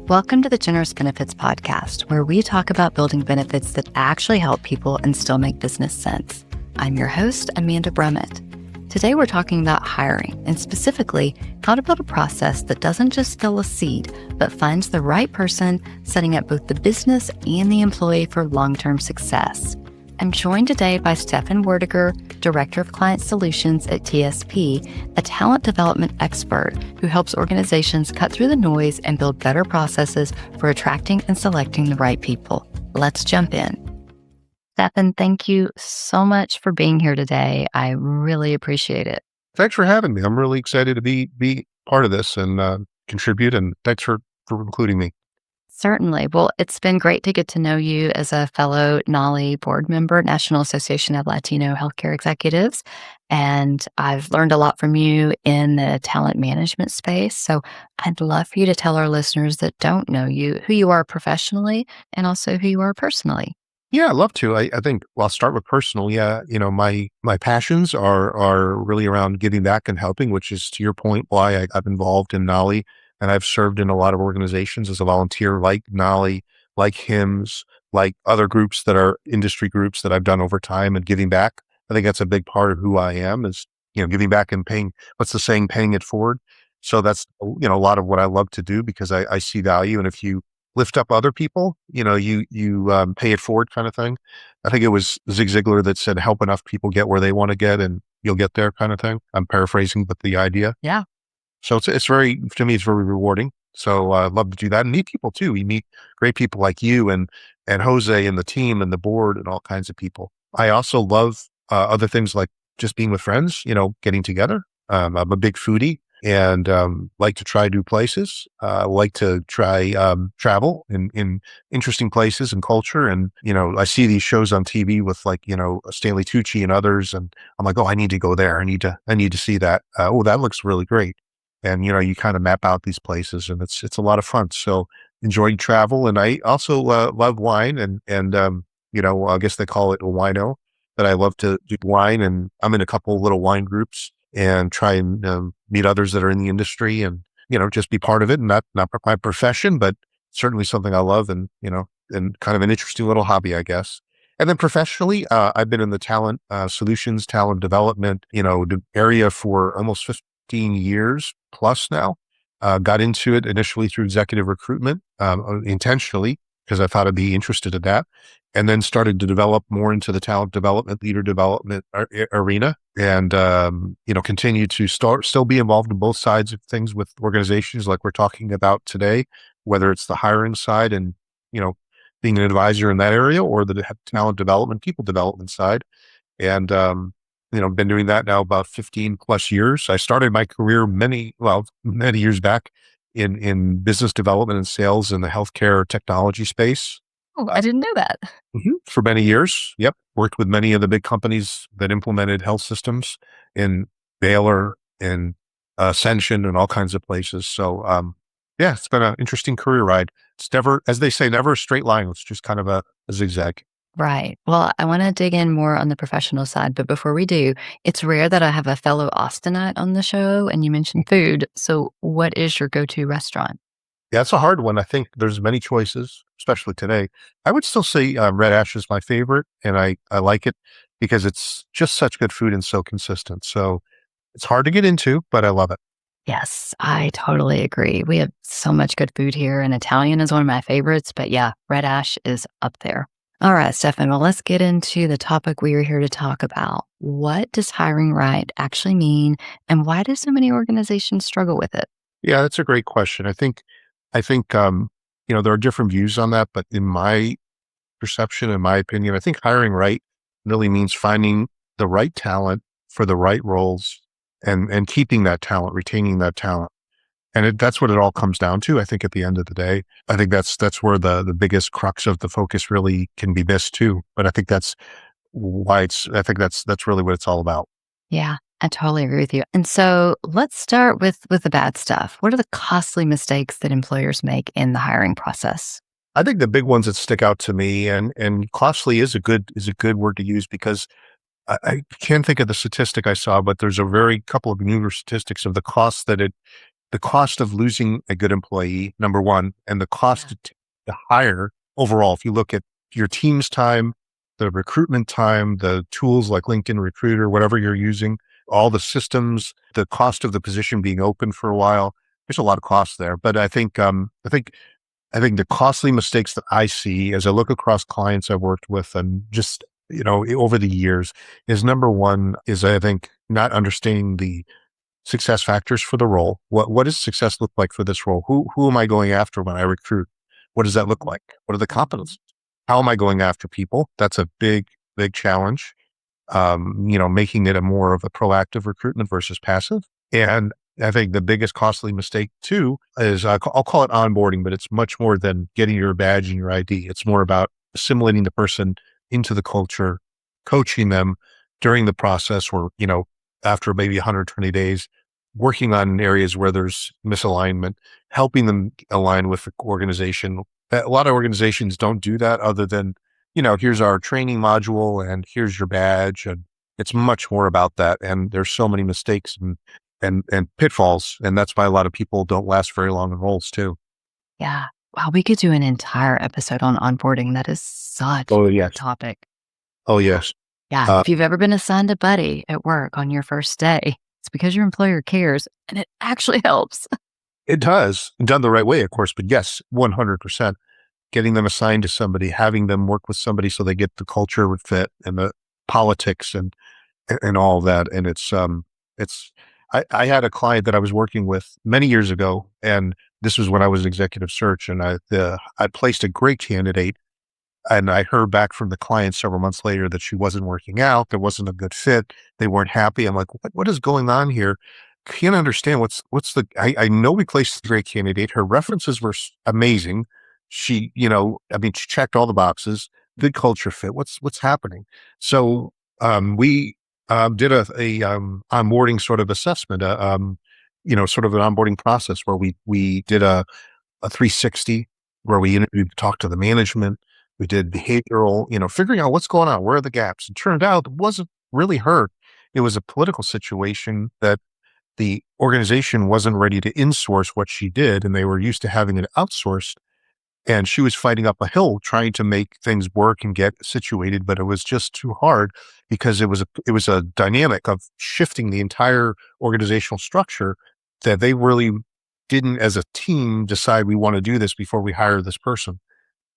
Welcome to the Generous Benefits Podcast, where we talk about building benefits that actually help people and still make business sense. I'm your host, Amanda Brummitt. Today, we're talking about hiring and specifically how to build a process that doesn't just fill a seat, but finds the right person, setting up both the business and the employee for long-term success. I'm joined today by Stefan Werdegar, Director of Client Solutions at TSP, a talent development expert who helps organizations cut through the noise and build better processes for attracting and selecting the right people. Let's jump in. Stefan, thank you so much for being here today. I really appreciate it. Thanks for having me. I'm really excited to be part of this and contribute, and thanks for including me. Certainly. Well, it's been great to get to know you as a fellow NALI board member, National Association of Latino Healthcare Executives. And I've learned a lot from you in the talent management space. So I'd love for you to tell our listeners that don't know you who you are professionally and also who you are personally. Yeah, I'd love to. I think I'll start with personal. Yeah, my passions are really around giving back and helping, which is, to your point, why I got involved in NALI. And I've served in a lot of organizations as a volunteer, like NALI, like HIMSS, like other groups that are industry groups that I've done over time, and giving back. I think that's a big part of who I am, is, giving back and paying, what's the saying, paying it forward. So that's, a lot of what I love to do, because I see value. And if you lift up other people, you pay it forward, kind of thing. I think it was Zig Ziglar that said, help enough people get where they want to get and you'll get there, kind of thing. I'm paraphrasing, but the idea. Yeah. So it's very, to me, it's very rewarding. So I love to do that and meet people too. You meet great people like you and Jose and the team and the board and all kinds of people. I also love other things like just being with friends, getting together. I'm a big foodie and like to try new places. Like to try travel in interesting places and culture. And, I see these shows on TV with Stanley Tucci and others. And I'm like, oh, I need to go there. I need to see that. Oh, that looks really great. And, you kind of map out these places and it's a lot of fun. So enjoying travel. And I also love wine and I guess they call it a wino, but I love to do wine, and I'm in a couple of little wine groups and try and meet others that are in the industry and, just be part of it. And not my profession, but certainly something I love and, and kind of an interesting little hobby, I guess. And then professionally, I've been in the talent solutions, talent development, the area for almost 15 years plus now. Got into it initially through executive recruitment, intentionally, because I thought I'd be interested in that. And then started to develop more into the talent development, leader development arena, and continue to still be involved in both sides of things with organizations like we're talking about today, whether it's the hiring side and being an advisor in that area, or the talent development, people development side. And been doing that now about 15 plus years. I started my career many years back in business development and sales in the healthcare technology space. Oh, I didn't know that. For many years. Yep. Worked with many of the big companies that implemented health systems in Baylor and Ascension and all kinds of places. So, it's been an interesting career ride. It's never, as they say, never a straight line. It's just kind of a zigzag. Right. Well, I want to dig in more on the professional side, but before we do, it's rare that I have a fellow Austinite on the show, and you mentioned food. So what is your go-to restaurant? Yeah, it's a hard one. I think there's many choices, especially today. I would still say Red Ash is my favorite, and I like it because it's just such good food and so consistent. So it's hard to get into, but I love it. Yes, I totally agree. We have so much good food here, and Italian is one of my favorites, but yeah, Red Ash is up there. All right, Stefan, well, let's get into the topic we are here to talk about. What does hiring right actually mean, and why do so many organizations struggle with it? Yeah, that's a great question. I think, there are different views on that, but in my perception, in my opinion, I think hiring right really means finding the right talent for the right roles and keeping that talent, retaining that talent. And that's what it all comes down to. I think at the end of the day, I think that's where the biggest crux of the focus really can be missed too. But I think that's why I think that's really what it's all about. Yeah, I totally agree with you. And so let's start with the bad stuff. What are the costly mistakes that employers make in the hiring process? I think the big ones that stick out to me, and costly is a good word to use, because I can't think of the statistic I saw, but there's a very couple of newer statistics of the costs that it the cost of losing a good employee, number one, and the cost Yeah. to hire overall. If you look at your team's time, the recruitment time, the tools like LinkedIn Recruiter, whatever you're using, all the systems, the cost of the position being open for a while, there's a lot of cost there. But I think the costly mistakes that I see as I look across clients I've worked with and just, over the years is number one is I think not understanding the success factors for the role. What does success look like for this role? Who am I going after when I recruit? What does that look like? What are the competencies? How am I going after people? That's a big, big challenge. Making it a more of a proactive recruitment versus passive. And I think the biggest costly mistake too is I'll call it onboarding, but it's much more than getting your badge and your ID. It's more about assimilating the person into the culture, coaching them during the process or, after maybe 120 days, working on areas where there's misalignment, helping them align with the organization. A lot of organizations don't do that other than, here's our training module and here's your badge. And it's much more about that. And there's so many mistakes and pitfalls. And that's why a lot of people don't last very long in roles too. Yeah. Wow, we could do an entire episode on onboarding. That is such Oh, a yes. good topic. Oh, yes. Yeah. Uh, If you've ever been assigned a buddy at work on your first day, it's because your employer cares and it actually helps. it does done the right way, of course, but yes, 100%. Getting them assigned to somebody, having them work with somebody so they get the culture fit and the politics and all of that. And I had a client that I was working with many years ago, and this was when I was executive search, and I placed a great candidate, and I heard back from the client several months later that she wasn't working out, there wasn't a good fit, they weren't happy. I'm like, what is going on here? Can't understand I know we placed a great candidate. Her references were amazing. She, she checked all the boxes, good culture fit. What's happening? So we did a onboarding sort of assessment, sort of an onboarding process where we did a 360 where we interviewed, talked to the management. We did behavioral, figuring out what's going on, where are the gaps. It turned out it wasn't really her. It was a political situation that the organization wasn't ready to insource what she did, and they were used to having it outsourced. And she was fighting up a hill trying to make things work and get situated, but it was just too hard because it was a dynamic of shifting the entire organizational structure that they really didn't, as a team, decide we want to do this before we hire this person.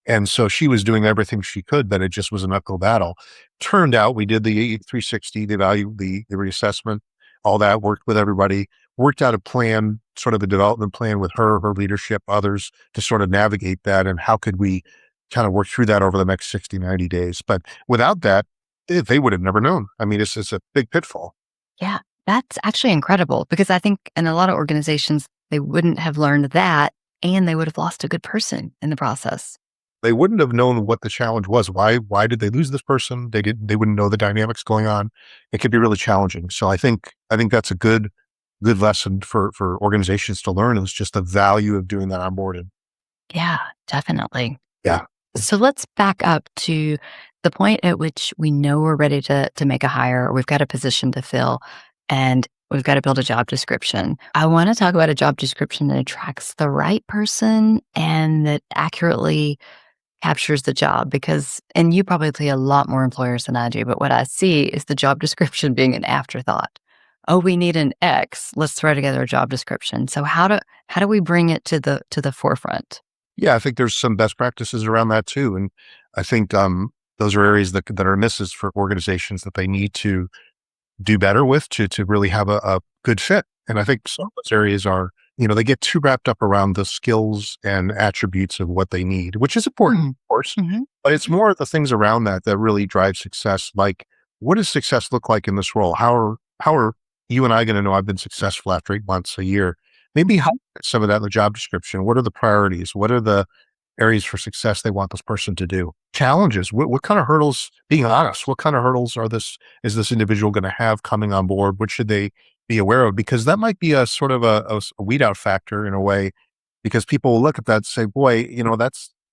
And so she was doing everything she could, but it just was an uphill battle. Turned out we did the 360, the value, the reassessment, all that, worked with everybody, worked out a plan, sort of a development plan with her leadership, others to sort of navigate that. And how could we kind of work through that over the next 60, 90 days? But without that, they would have never known. I mean, it's a big pitfall. Yeah. That's actually incredible because I think in a lot of organizations, they wouldn't have learned that and they would have lost a good person in the process. They wouldn't have known what the challenge was. Why did they lose this person? They wouldn't know the dynamics going on. It could be really challenging. So I think that's a good lesson for organizations to learn is just the value of doing that onboarding. Yeah, definitely. Yeah. So let's back up to the point at which we know we're ready to make a hire, or we've got a position to fill, and we've got to build a job description. I want to talk about a job description that attracts the right person and that accurately captures the job because, and you probably see a lot more employers than I do, but what I see is the job description being an afterthought. Oh, we need an X. Let's throw together a job description. So how do we bring it to the forefront? Yeah, I think there's some best practices around that too. And I think those are areas that are misses for organizations that they need to do better with to really have a good fit. And I think some of those areas are, they get too wrapped up around the skills and attributes of what they need, which is important, of course, Mhm. but it's more the things around that really drive success. Like, what does success look like in this role? How are you and I going to know I've been successful after 8 months, a year? Maybe highlight some of that in the job description. What are the priorities? What are the areas for success they want this person to do? Challenges. What kind of hurdles, being honest, what kind of hurdles is this individual going to have coming on board? What should they be aware of? Because that might be a sort of a weed out factor in a way, because people will look at that and say, boy,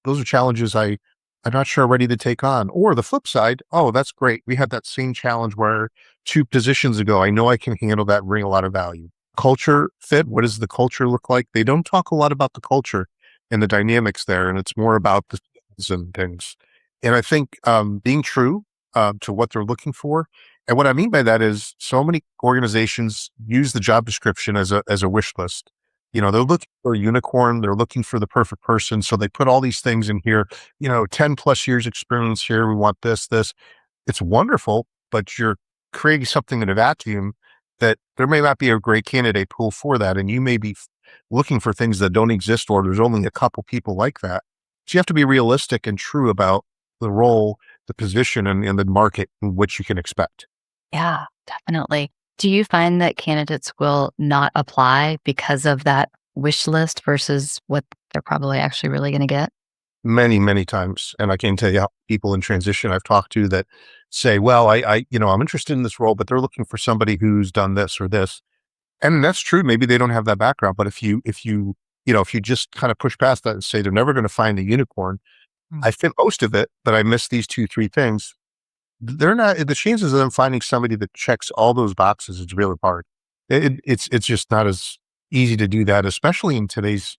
those are challenges I'm not sure I'm ready to take on. Or the flip side, oh, that's great. We had that same challenge where 2 positions ago, I know I can handle that and bring a lot of value. culture fit. What does the culture look like? They don't talk a lot about the culture and the dynamics there, and it's more about the skills and things. And I think being true to what they're looking for, and what I mean by that is so many organizations use the job description as a wish list. They're looking for a unicorn. They're looking for the perfect person. So they put all these things in here, 10 plus years experience here. We want this. It's wonderful, but you're creating something in a vacuum that there may not be a great candidate pool for that. And you may be looking for things that don't exist, or there's only a couple people like that. So you have to be realistic and true about the role, the position, and the market in which you can expect. Yeah, definitely. Do you find that candidates will not apply because of that wish list versus what they're probably actually really going to get? Many, many times. And I can tell you how people in transition I've talked to that say, well, I'm interested in this role, but they're looking for somebody who's done this or this. And that's true. Maybe they don't have that background, but if you just kind of push past that and say they're never going to find a unicorn, Mm. I fit most of it, but I miss these two, three things. They're not, the chances of them finding somebody that checks all those boxes is really hard. It's just not as easy to do that, especially in today's,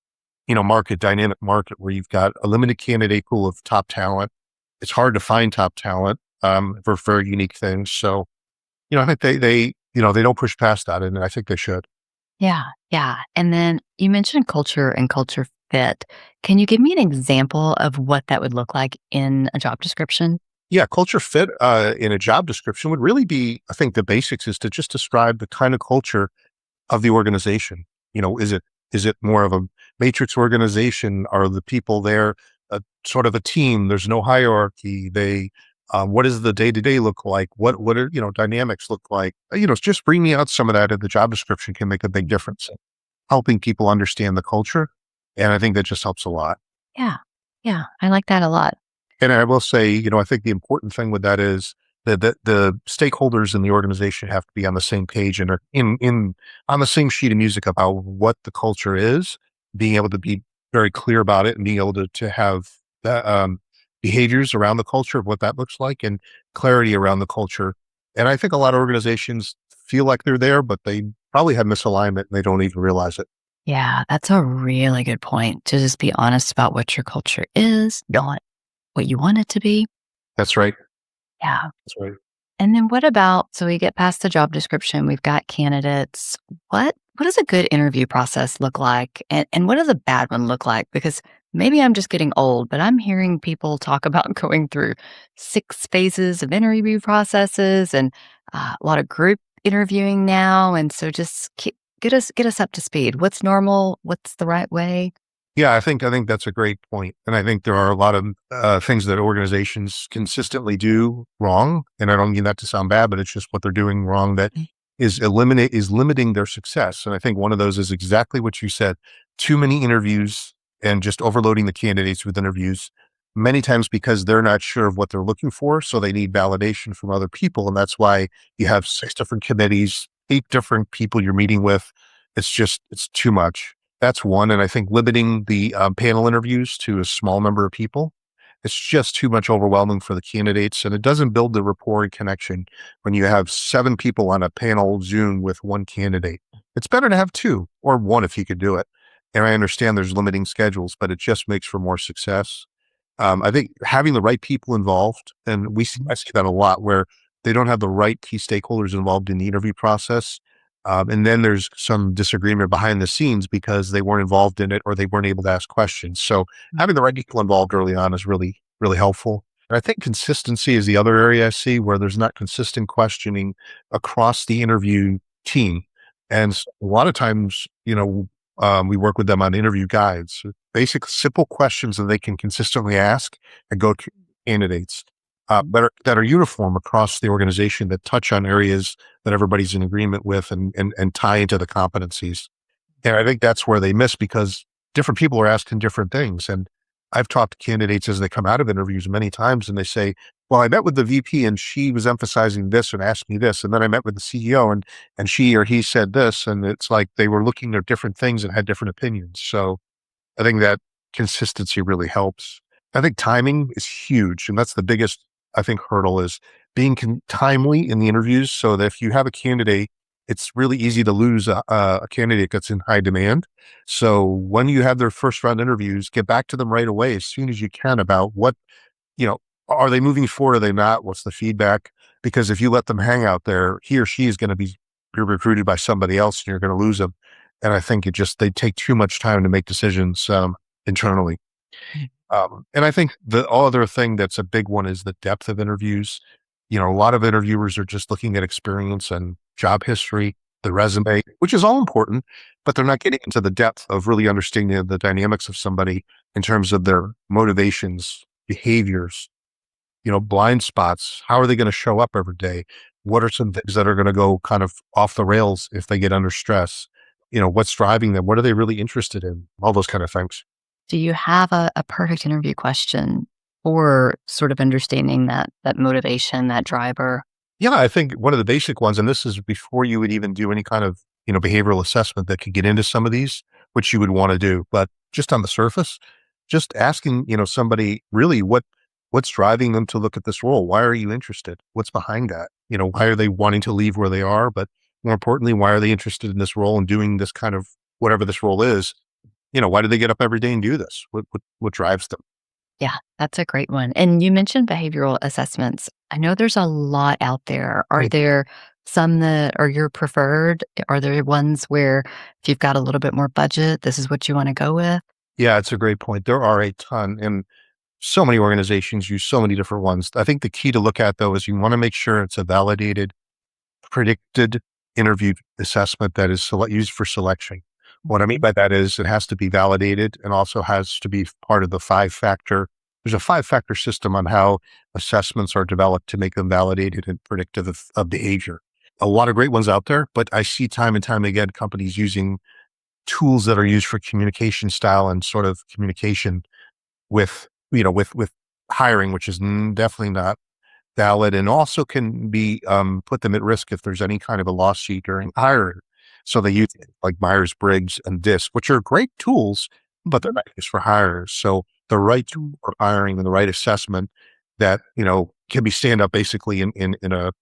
dynamic market where you've got a limited candidate pool of top talent. It's hard to find top talent, for very unique things. So, I think they don't push past that, and I think they should. Yeah, yeah. And then you mentioned culture and culture fit. Can you give me an example of what that would look like in a job description? Yeah, culture fit in a job description would really be, I think the basics is to just describe the kind of culture of the organization. Is it more of a matrix organization? Are the people there sort of a team? There's no hierarchy. What does the day to day look like? What are dynamics look like? Just bringing out some of that in the job description can make a big difference, in helping people understand the culture, and I think that just helps a lot. Yeah, yeah. I like that a lot. And I will say, I think the important thing with that is that the stakeholders in the organization have to be on the same page and are in on the same sheet of music about what the culture is, being able to be very clear about it and being able to have that, behaviors around the culture of what that looks like and clarity around the culture. And I think a lot of organizations feel like they're there, but they probably have misalignment and they don't even realize it. Yeah, that's a really good point to just be honest about what your culture is, not what you want it to be. That's right. Yeah. That's right. And then what about, so we get past the job description, we've got candidates. What does a good interview process look like? And what does a bad one look like? Because maybe I'm just getting old, but I'm hearing people talk about going through 6 phases of interview processes and a lot of group interviewing now. And so just get us up to speed. What's normal? What's the right way? Yeah, I think that's a great point, and I think there are a lot of things that organizations consistently do wrong, and I don't mean that to sound bad, but it's just what they're doing wrong that is limiting their success. And I think one of those is exactly what you said: too many interviews and just overloading the candidates with interviews. Many times because they're not sure of what they're looking for, so they need validation from other people, and that's why you have 6 different committees, 8 different people you're meeting with. It's too much. That's one, and I think limiting the, panel interviews to a small number of people, it's just too much overwhelming for the candidates, and it doesn't build the rapport and connection when you have 7 people on a panel Zoom with 1 candidate. It's better to have 2 or 1 if you could do it, and I understand there's limiting schedules, but it just makes for more success. I think having the right people involved, and I see that a lot where they don't have the right key stakeholders involved in the interview process. And then there's some disagreement behind the scenes because they weren't involved in it or they weren't able to ask questions. So having the right people involved early on is really, really helpful. And I think consistency is the other area I see where there's not consistent questioning across the interview team. And a lot of times, we work with them on interview guides, basic, simple questions that they can consistently ask and go to candidates that are uniform across the organization that touch on areas that everybody's in agreement with and tie into the competencies. And I think that's where they miss because different people are asking different things. And I've talked to candidates as they come out of interviews many times and they say, well, I met with the VP and she was emphasizing this and asked me this. And then I met with the CEO and she or he said this. And it's like they were looking at different things and had different opinions. So I think that consistency really helps. I think timing is huge. And that's the biggest, I think, hurdle is being timely in the interviews so that if you have a candidate it's really easy to lose a candidate that's in high demand. So when you have their first round interviews, get back to them right away as soon as you can about what, you know, are they moving forward? Are they not? What's the feedback? Because if you let them hang out there, he or she is going to be recruited by somebody else and you're going to lose them. And I think they take too much time to make decisions internally. And I think the other thing that's a big one is the depth of interviews. A lot of interviewers are just looking at experience and job history, the resume, which is all important, but they're not getting into the depth of really understanding the dynamics of somebody in terms of their motivations, behaviors, blind spots. How are they going to show up every day? What are some things that are going to go kind of off the rails if they get under stress? What's driving them? What are they really interested in? All those kind of things. Do you have a perfect interview question for sort of understanding that motivation, that driver? Yeah, I think one of the basic ones, and this is before you would even do any kind of, behavioral assessment that could get into some of these, which you would want to do. But just on the surface, just asking, somebody really what's driving them to look at this role? Why are you interested? What's behind that? Why are they wanting to leave where they are? But more importantly, why are they interested in this role and doing this kind of whatever this role is? Why do they get up every day and do this? What drives them? Yeah, that's a great one. And you mentioned behavioral assessments. I know there's a lot out there. Are Right. there some that are your preferred? Are there ones where if you've got a little bit more budget, this is what you want to go with? Yeah, it's a great point. There are a ton, and so many organizations use so many different ones. I think the key to look at though is you want to make sure it's a validated, predicted interview assessment that is used for selection. What I mean by that is it has to be validated and also has to be part of the there's a 5-factor system on how assessments are developed to make them validated and predictive of behavior. A lot of great ones out there, but I see time and time again companies using tools that are used for communication style and sort of communication with, with hiring, which is definitely not valid and also can be put them at risk if there's any kind of a lawsuit during hiring. So they use like Myers-Briggs and DISC, which are great tools, but they're not used for hires. So the right tool for hiring and the right assessment that, can be stand up basically in a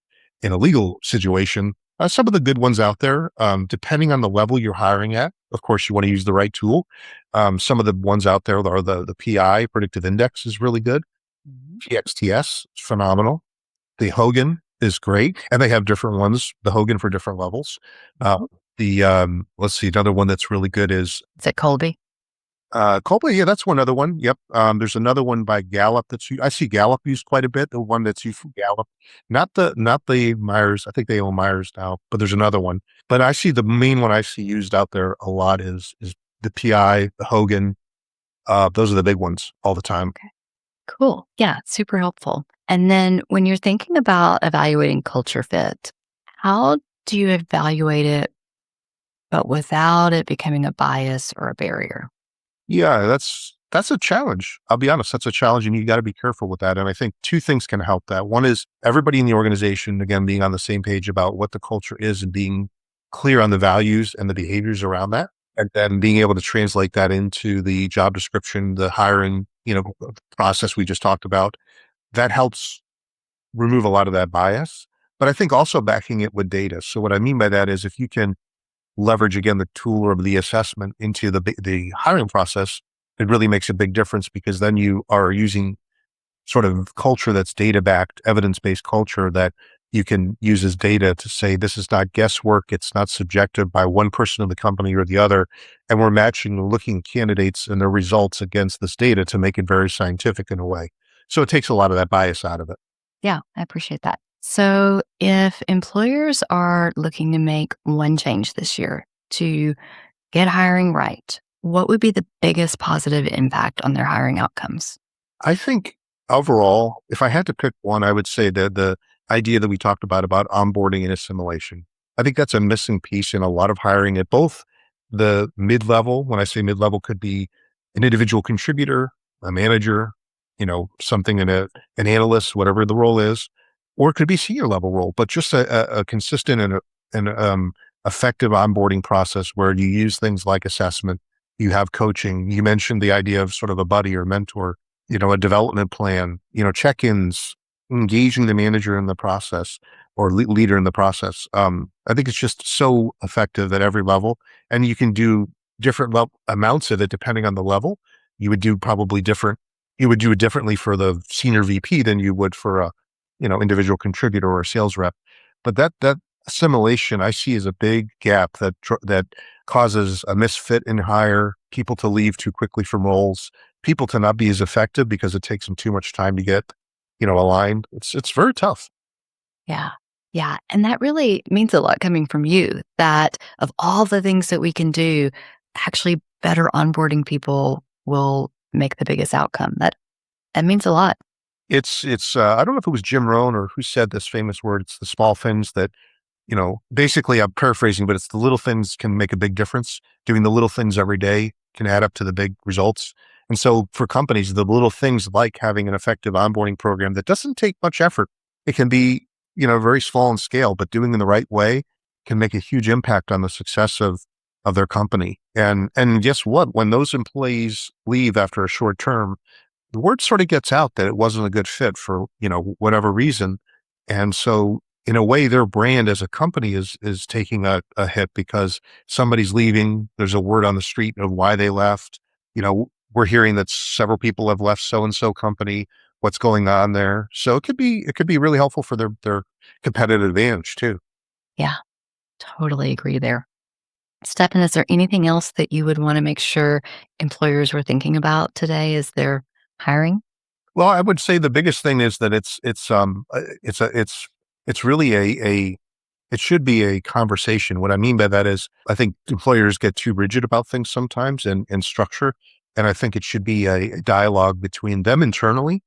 legal situation. Some of the good ones out there, depending on the level you're hiring at, of course, you want to use the right tool. Some of the ones out there are the PI, predictive index is really good. Mhm. PXTS is phenomenal. The Hogan is great, and they have different ones, the Hogan for different levels. Uh, let's see, another one that's really good is Is it Colby? Coldplay. Yeah, that's one other one. Yep. There's another one by Gallup I see Gallup used quite a bit. The one that's used from Gallup, not the Myers. I think they own Myers now, but there's another one. But I see the main one I see used out there a lot is the PI, the Hogan. Those are the big ones all the time. Okay. Cool. Yeah, super helpful. And then when you're thinking about evaluating culture fit, how do you evaluate it, but without it becoming a bias or a barrier? Yeah, that's a challenge. I'll be honest, that's a challenge, and you got to be careful with that. And I think two things can help that. One is everybody in the organization, again, being on the same page about what the culture is and being clear on the values and the behaviors around that. And then being able to translate that into the job description, the hiring, process we just talked about. That helps remove a lot of that bias. But I think also backing it with data. So what I mean by that is if you can leverage again the tool or the assessment into the hiring process, it really makes a big difference because then you are using sort of culture that's data backed, evidence based culture that you can use as data to say this is not guesswork, it's not subjective by one person in the company or the other, and we're matching looking candidates and their results against this data to make it very scientific in a way. So it takes a lot of that bias out of it. Yeah, I appreciate that. So, if employers are looking to make one change this year to get hiring right, what would be the biggest positive impact on their hiring outcomes? I think overall, if I had to pick one, I would say that the idea that we talked about onboarding and assimilation, I think that's a missing piece in a lot of hiring at both the mid-level. When I say mid-level, could be an individual contributor, a manager, something in an analyst, whatever the role is, or it could be senior level role, but just a consistent and effective onboarding process where you use things like assessment, you have coaching. You mentioned the idea of sort of a buddy or mentor, a development plan, check-ins, engaging the manager in the process, or leader in the process. I think it's just so effective at every level, and you can do different amounts of it depending on the level. You would do probably different. You would do it differently for the senior VP than you would for a, individual contributor or a sales rep. But that assimilation I see as a big gap that causes a misfit in hire, people to leave too quickly from roles, people to not be as effective because it takes them too much time to get, aligned. It's very tough. Yeah. Yeah. And that really means a lot coming from you, that of all the things that we can do, actually better onboarding people will make the biggest outcome. That means a lot. It's I don't know if it was Jim Rohn or who said this famous word. It's the small things that, basically I'm paraphrasing, but it's the little things can make a big difference. Doing the little things every day can add up to the big results. And so for companies, the little things like having an effective onboarding program that doesn't take much effort, it can be, very small in scale, but doing it in the right way can make a huge impact on the success of their company. And guess what? When those employees leave after a short term, the word sort of gets out that it wasn't a good fit for, whatever reason. And so in a way, their brand as a company is taking a hit because somebody's leaving. There's a word on the street of why they left. We're hearing that several people have left so-and-so company, what's going on there. So it could be really helpful for their competitive advantage too. Yeah. Totally agree there. Stefan, is there anything else that you would want to make sure employers were thinking about today as they're hiring? Well, I would say the biggest thing is that it's really it should be a conversation. What I mean by that is I think employers get too rigid about things sometimes and structure. And I think it should be a dialogue between them internally,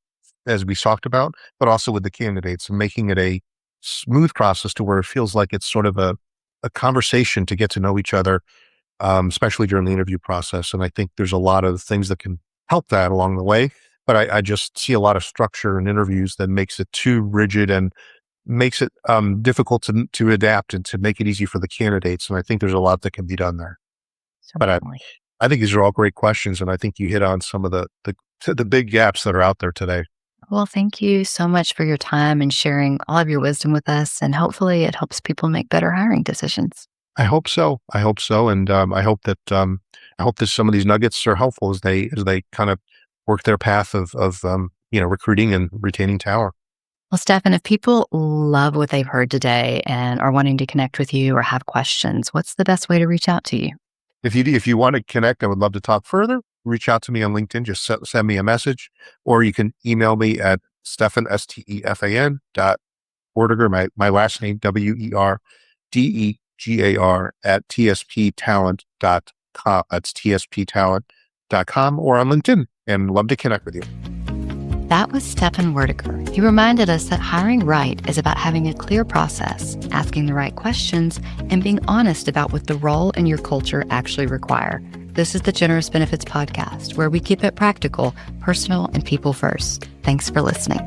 as we talked about, but also with the candidates and making it a smooth process to where it feels like it's sort of a conversation to get to know each other, especially during the interview process. And I think there's a lot of things that can help that along the way. But I just see a lot of structure in interviews that makes it too rigid and makes it difficult to adapt and to make it easy for the candidates. And I think there's a lot that can be done there. But Certainly. I think these are all great questions, and I think you hit on some of the big gaps that are out there today. Well, thank you so much for your time and sharing all of your wisdom with us. And hopefully it helps people make better hiring decisions. I hope so. I hope so, and I hope that some of these nuggets are helpful as they kind of work their path of recruiting and retaining talent. Well, Stefan, if people love what they've heard today and are wanting to connect with you or have questions, what's the best way to reach out to you? If you want to connect, I would love to talk further. Reach out to me on LinkedIn. Just send me a message, or you can email me at Stefan Stefan Werdegar, my last name Werdegar at tsptalent.com. That's tsptalent.com, or on LinkedIn, and love to connect with you. That was Stefan Werdegar. He reminded us that hiring right is about having a clear process, asking the right questions, and being honest about what the role and your culture actually require. This is the Generous Benefits Podcast, where we keep it practical, personal, and people first. Thanks for listening.